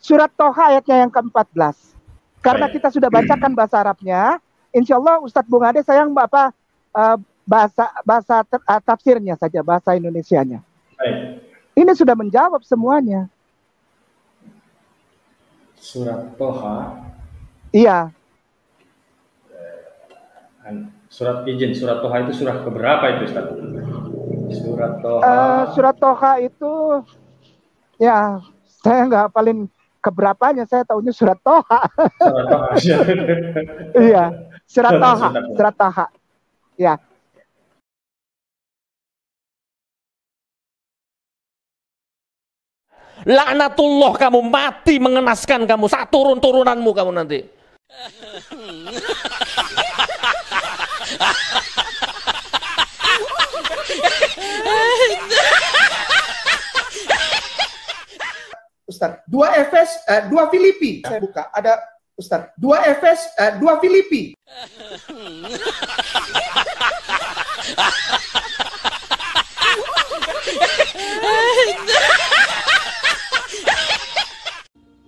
surat Toha ayatnya yang ke-14. Karena kita sudah bacakan bahasa Arabnya, insya Allah Ustadz Bung Ade saya bahasa tafsirnya saja, bahasa Indonesianya. Ini sudah menjawab semuanya. Surat Toha. Iya. Surat Toha itu surah keberapa itu, Ustaz? Surat Toha. Surat Toha itu, ya saya nggak hafalin keberapanya, saya tahunya surat Toha. Surat Toha. Iya, surat Toha. Surat Toha. Ya. Laknatullah, kamu mati mengenaskan kamu, turunanmu kamu nanti. Ustaz, 2 Filipi. Saya buka, ada Ustaz, 2 Filipi.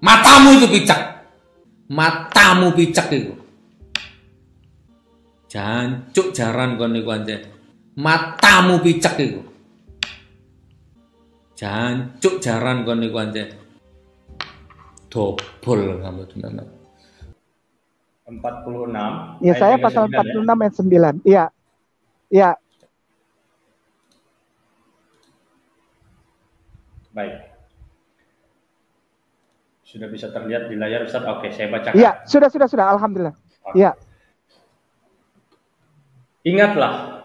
Matamu itu picak. Matamu picak itu. Jancuk jaran kon niku anjen. Matamu picak itu. Jancuk jaran kon niku anjen. Dobol kamu teman-teman. 46. Ya, saya pasal 46 ayat 9. Iya. Iya. Baik. Sudah bisa terlihat di layar, Ustaz? Oke, saya bacakan. Iya, sudah. Alhamdulillah. Iya. Ingatlah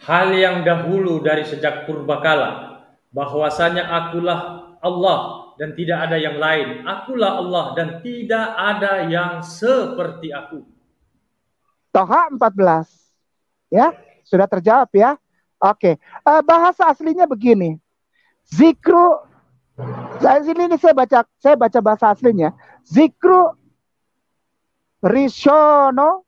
hal yang dahulu dari sejak purbakala, bahwasanya akulah Allah dan tidak ada yang lain. Akulah Allah dan tidak ada yang seperti aku. Toha 14. Ya, sudah terjawab ya. Oke. Bahasa aslinya begini. Zikru, ini saya baca bahasa aslinya. Zikru risonot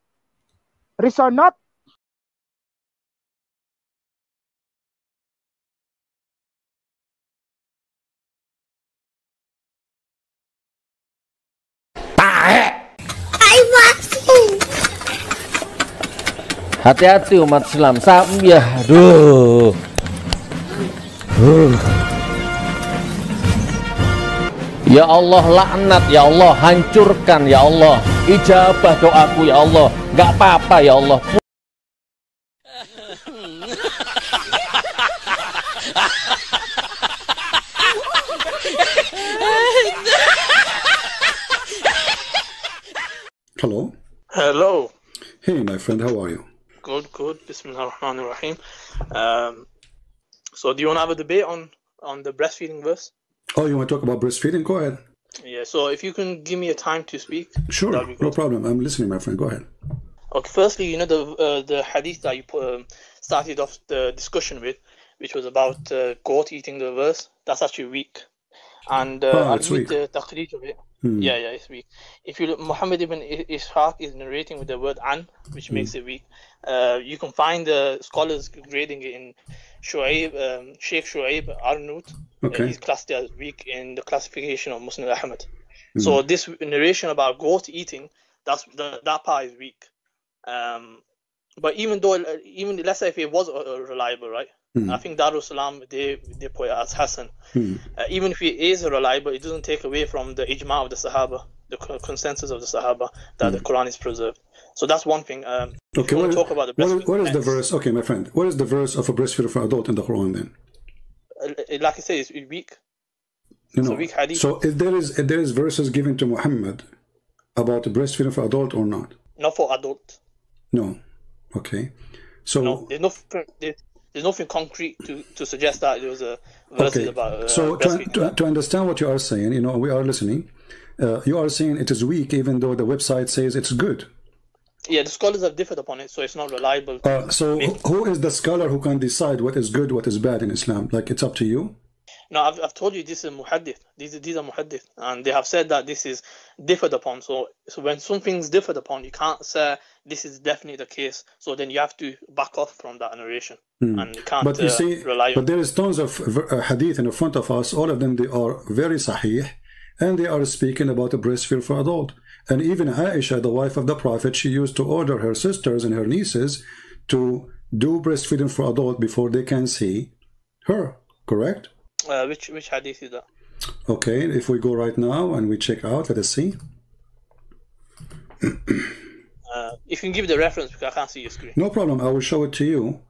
Hati-hati umat Islam. Ya, aduh. Ya Allah, laknat ya Allah, hancurkan ya Allah, ijabah doaku ya Allah, nggak apa-apa ya Allah. Hello. Hello. Hey, my friend, how are you? Good. Bismillahirrahmanirrahim. So do you want to have a debate on the breastfeeding verse? Oh, you want to talk about breastfeeding? Go ahead. Yeah, so if you can give me a time to speak. Sure, no problem. I'm listening, my friend. Go ahead. Okay, firstly, you know the hadith that you started off the discussion with, which was about goat eating the verse. That's actually weak. And I'll read the taqreej of it. Yeah, it's weak. If you look, Muhammad ibn Ishaq is narrating with the word an, which makes it weak. You can find the scholars grading it in Sheikh Shu'aib Arnout. He's classed as weak in the classification of Muslim Ahmad. So this narration about goat eating, that part is weak. But even let's say if it was reliable, right? I think Darul Salam they put it as Hassan. Even if it is reliable, it doesn't take away from the ijma of the Sahaba, the consensus of the Sahaba that the Quran is preserved. So that's one thing. Okay, talk about the what is the verse? Okay, my friend, what is the verse of a breastfeeder for adult in the Quran then? Like I say, it's weak. It's a weak hadith. So if there is verses given to Muhammad about breastfeeding for adult or not? Not for adult. No. Okay. So no, there's nothing concrete to suggest that there was a verses about. So to understand what you are saying, we are listening. You are saying it is weak, even though the website says it's good. Yeah, the scholars have differed upon it, so it's not reliable. So who is the scholar who can decide what is good, what is bad in Islam? Like, it's up to you? No, I've told you this is muhaddith. These are muhaddith, and they have said that this is differed upon. So when something's differed upon, you can't say this is definitely the case. So then you have to back off from that narration, and you can't but you see, rely on. But there is tons of hadith in front of us. All of them, they are very sahih, and they are speaking about a breastfeed for adult. And even Aisha, the wife of the Prophet, she used to order her sisters and her nieces to do breastfeeding for adult before they can see her, correct? Which hadith is that? Okay, if we go right now and we check out, let us see. You can give the reference because I can't see your screen. No problem, I will show it to you.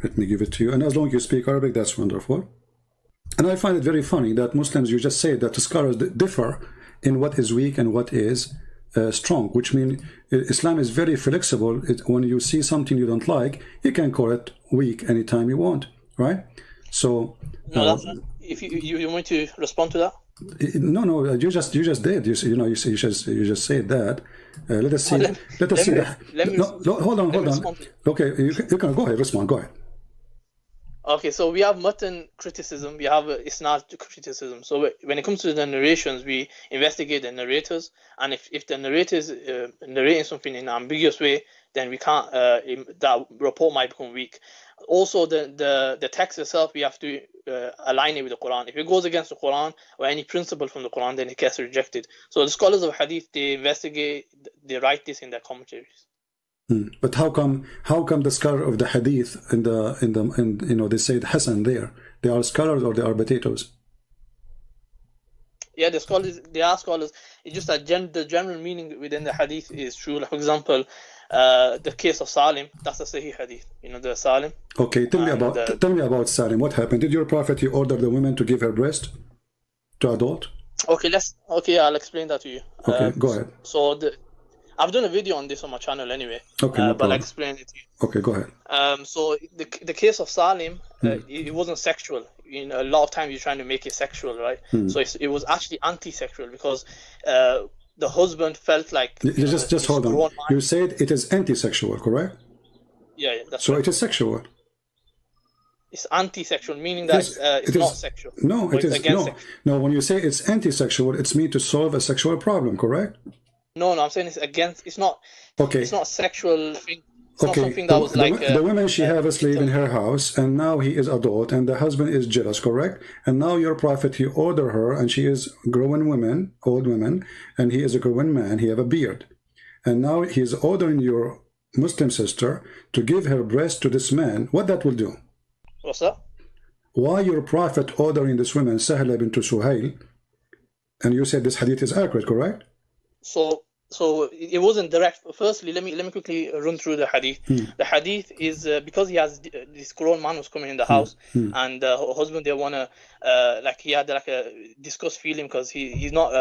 Let me give it to you, and as long as you speak Arabic, that's wonderful. And I find it very funny that Muslims, you just say that the scholars differ in what is weak and what is strong, which means Islam is very flexible. When you see something you don't like, you can call it weak anytime you want, right? So no, if you want to respond to that. No, you just did. You just said that. Let us see. Hold on. Okay, you can go ahead. Respond. Go ahead. Okay, so we have mutton criticism, we have isnad criticism. So when it comes to the narrations, we investigate the narrators, and if the narrator is narrating something in an ambiguous way, then we can't. That report might become weak. Also, the text itself, we have to align it with the Quran. If it goes against the Quran or any principle from the Quran, then it gets rejected. So the scholars of Hadith, they investigate, they write this in their commentaries. But how come the scholar of the Hadith and they say Hasan there? They are scholars or they are potatoes? Yeah, the scholars, they are scholars. It's just that the general meaning within the Hadith is true. Like, for example, the case of Salim, that's a Sahih Hadith. You know the Salim. Okay, tell me about Salim. What happened? Did your Prophet order the women to give her breast to adult? Okay, I'll explain that to you. Okay, go ahead. So I've done a video on this on my channel anyway. Okay, no but I'll explain it to you. Okay, go ahead. So the case of Salim, it wasn't sexual. You know, a lot of times you're trying to make it sexual, right? So it was actually anti-sexual because the husband felt like. Just hold on. You said it is anti-sexual, correct? Yeah, that's so right. It is sexual. It's anti-sexual, meaning that it's not sexual. No, it is no. When you say it's anti-sexual, it's meant to solve a sexual problem, correct? No, I'm saying it's against. It's not. Okay. It's not a sexual thing. It's okay. not something that was like. The woman she have a slave in her house, and now he is adult, and the husband is jealous, correct? And now your Prophet, he order her, and she is grown woman, old woman, and he is a grown man. He have a beard, and now he is ordering your Muslim sister to give her breast to this man. What that will do? What's that? Why your Prophet ordering this woman, Sahla bint Suhail, and you said this hadith is accurate, correct? So it wasn't direct. Firstly, let me quickly run through the hadith. The hadith is because he has this grown man was coming in the house, and her husband, they wanna he had like a disgust feeling because he's not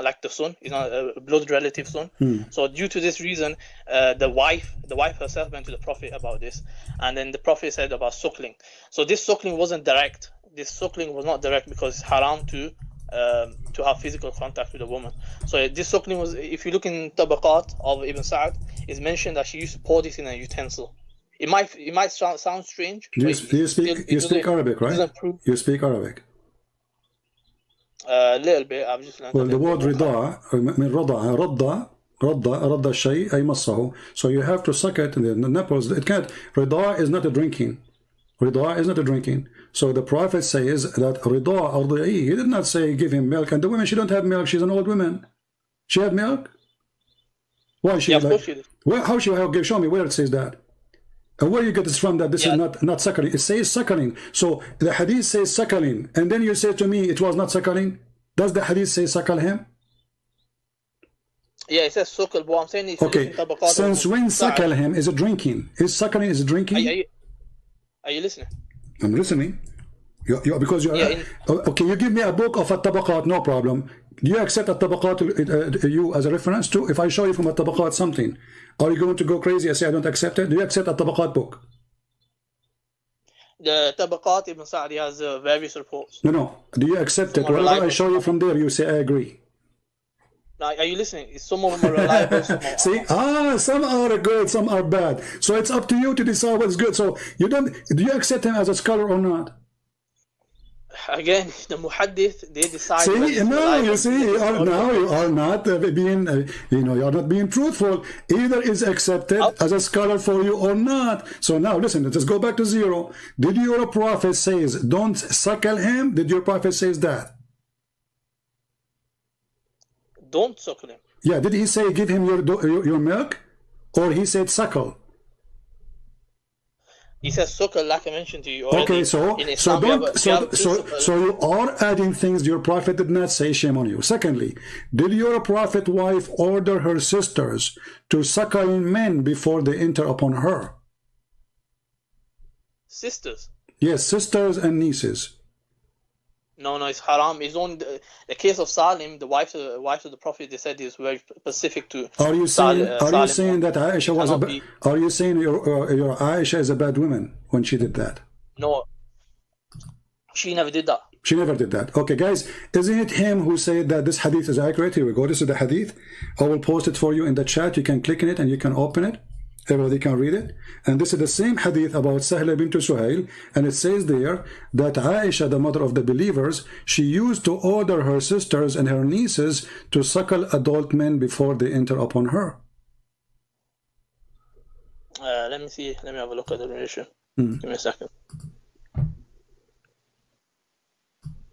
like the son, he's not a blood relative son. So due to this reason, the wife herself went to the Prophet about this, and then the Prophet said about suckling. So this suckling wasn't direct. This suckling was not direct because it's haram to have physical contact with a woman. So this suckling was, if you look in Tabaqat of Ibn Sa'd, it's mentioned that she used to pour this in a utensil. It might sound strange. You speak Arabic, right? You speak Arabic. A little bit. I've just learned. Well, the word رضاع من رضع رض الشيء أي مصه. So you have to suck it in the nipples. It can't. رضاع is not a drinking. Rida is not a drinking. So the Prophet says that Rida ardi'i, he did not say give him milk. And the woman, she don't have milk. She's an old woman. She had milk? Why she? Yeah, of course she did. How she have? Show me where it says that. And where you get this from? That this is not suckling. It says suckling. So the hadith says suckling, and then you say to me it was not suckling. Does the hadith say suckle him? Yeah, it says suckle. But I'm saying okay. Since when suckle him is a drinking? Is suckling is a drinking? Are you listening? I'm listening. Because you're okay. You give me a book of a tabaqat, no problem. Do you accept a tabaqat you as a reference too? If I show you from a tabaqat something, are you going to go crazy and say I don't accept it? Do you accept a tabaqat book? The tabaqat Ibn Sa'd has various reports. No. Do you accept it? Whatever I show you from there, you say I agree. Now, are you listening? Some of them are reliable. See, some are good, some are bad. So it's up to you to decide what's good. So you don't. Do you accept him as a scholar or not? Again, the muhaddith, they decide. See, now you see, you are not being, you are not being truthful. Either is accepted as a scholar for you or not. So now listen, let's go back to zero. Did your prophet says don't suckle him? Did your prophet says that? Don't suckle him. Yeah. Did he say give him your milk, or he said suckle? He says suckle, like I mentioned to you already. Okay, so you are adding things your prophet did not say. Shame on you. Secondly, did your prophet wife order her sisters to suckle men before they enter upon her? Sisters? Yes, sisters and nieces. No, it's haram. It's on the case of Salim, the wife of the Prophet. They said is very specific to. Are you saying that Aisha was are you saying your Aisha is a bad woman when she did that? No, she never did that. She never did that. Okay, guys, isn't it him who said that this hadith is accurate? Here we go. This is the hadith. I will post it for you in the chat. You can click on it and you can open it. Everybody can read it. And this is the same hadith about Sahla bint Suhail. And it says there that Aisha, the mother of the believers, she used to order her sisters and her nieces to suckle adult men before they enter upon her. Let me see. Let me have a look at the narration. Give me a second.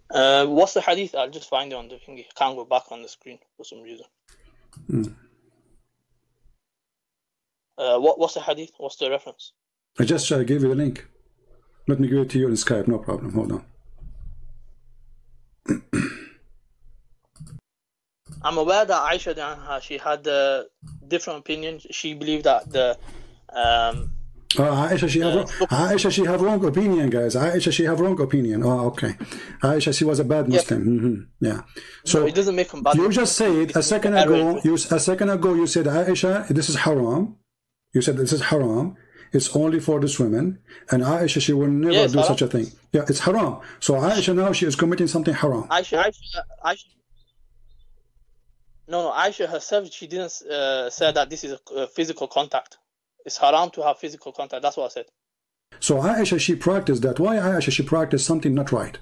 What's the hadith? I'll just find it on the thingy. I can't go back on the screen for some reason. What's the hadith? What's the reference? I just gave you the link. Let me give it to you in Skype. No problem. Hold on. I'm aware that Aisha, she had different opinions. She believed that the Aisha, she have wrong opinion, guys. Aisha, she have wrong opinion. Oh, okay. Aisha, she was a bad Muslim. Yeah. So no, it doesn't make them bad. You just said a second ago. You said Aisha, this is haram. You said this is haram. It's only for this women. And Aisha, she will never do such a thing. Yeah, it's haram. So Aisha now she is committing something haram. Aisha. No, Aisha herself, she didn't say that this is a physical contact. It's haram to have physical contact. That's what I said. So Aisha, she practiced that. Why Aisha, she practiced something not right?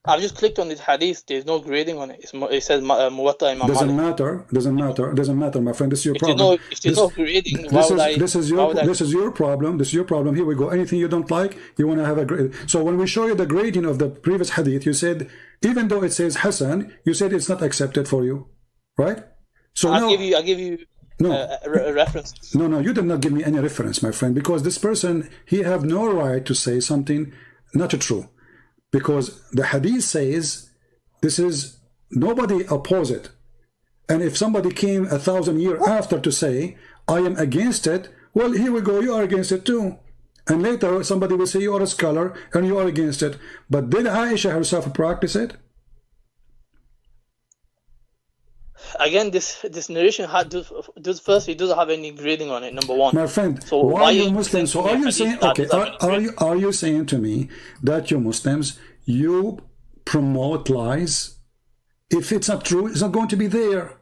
I've just clicked on this hadith. There's no grading on it. It says Muwatta Imam Malik. Doesn't matter, my friend. This is your problem. If there's no grading, this is your problem. This is your problem. Here we go. Anything you don't like, you want to have a grade. So when we show you the grading of the previous hadith, you said, even though it says Hassan, you said it's not accepted for you, right? So I'll give you a reference. No, you did not give me any reference, my friend, because this person, he have no right to say something not true. Because the hadith says this is nobody oppose it, and if somebody came 1,000 years after to say I am against it, well, here we go, you are against it too, and later somebody will say you are a scholar and you are against it. But did Aisha herself practice it? Again, this narration firstly doesn't have any grading on it. Number one, my friend. So why are you Muslims? So are you saying are you saying to me that you Muslims, you promote lies? If it's not true, it's not going to be there.